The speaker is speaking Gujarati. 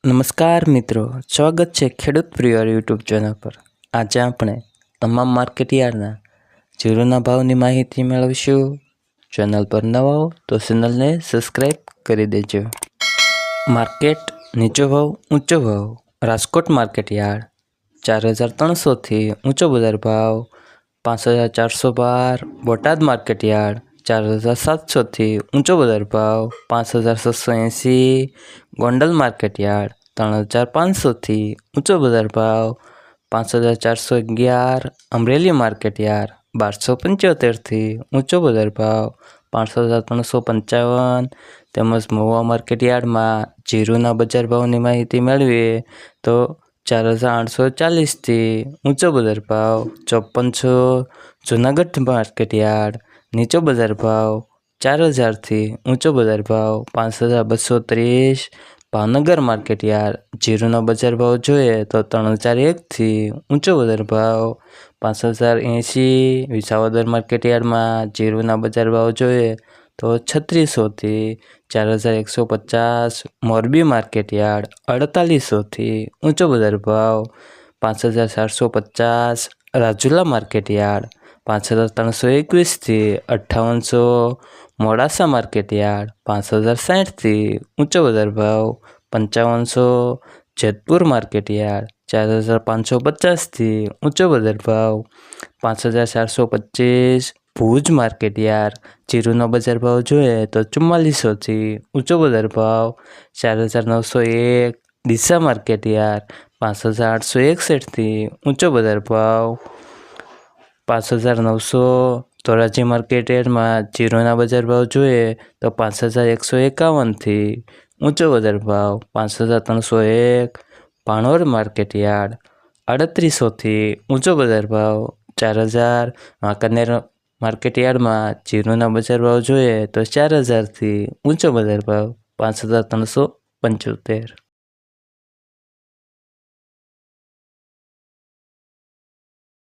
નમસ્કાર મિત્રો, સ્વાગત છે ખેડૂત પ્રિય યુટ્યુબ ચેનલ પર। આજે આપણે તમામ માર્કેટયાર્ડના જીરુના ભાવની માહિતી મેળવીશું। ચેનલ પર નવા હો તો ચેનલને સબસ્ક્રાઈબ કરી દેજો। માર્કેટ નીચો ભાવ ઊંચો ભાવ। રાજકોટ માર્કેટયાર્ડ 4300 થી ઊંચો બજાર ભાવ 5412। બોટાદ માર્કેટયાર્ડ 4700 થી ઊંચો બજાર ભાવ 5680। ગોંડલ માર્કેટયાર્ડ 3500 થી ઊંચો બજાર ભાવ 5411। અમરેલી માર્કેટયાર્ડ 1275 થી ઊંચો બજાર ભાવ 5355। તેમજ મહુવા માર્કેટયાર્ડમાં જીરુના બજાર ભાવની માહિતી મેળવીએ તો 4840 થી ઊંચો બજાર ભાવ 5400। જૂનાગઢ માર્કેટયાર્ડ નીચો બજાર ભાવ 4000 થી ઊંચો બજાર ભાવ 5230। ભાવનગર માર્કેટયાર્ડ જીરુના બજાર ભાવ જોઈએ તો 3001 થી ઊંચો બજાર ભાવ 5080। વિસાવદર માર્કેટયાર્ડમાં જીરુના બજાર ભાવ જોઈએ તો 3600 થી 4150। મોરબી માર્કેટયાર્ડ 4800 થી ઊંચો બજાર ભાવ 5450। રાજુલા માર્કેટયાર્ડ 5321 થી 5800। મોડાસા માર્કેટયાર્ડ 5060 થી ઊંચો બજાર ભાવ 5500। જેતપુર માર્કેટયાર્ડ 4550 થી ઊંચો બજાર ભાવ 5425। ભુજ માર્કેટયાર્ડ જીરુનો બજાર ભાવ જોઈએ તો 4400 થી ઊંચો બજાર ભાવ 4901। ડીસા માર્કેટયાર્ડ 5861 થી ઊંચો બજાર ભાવ 5900। ધોરાજી માર્કેટયાર્ડમાં જીરુના બજાર ભાવ જોઈએ તો 5151 થી ઊંચો બજાર ભાવ 5301। ભાણવડ માર્કેટયાર્ડ 3800 થી ઊંચો બજાર ભાવ 4000। વાંકાનેર માર્કેટયાર્ડમાં જીરુના બજાર ભાવ જોઈએ તો 4000 થી ઊંચો બજાર ભાવ 5375।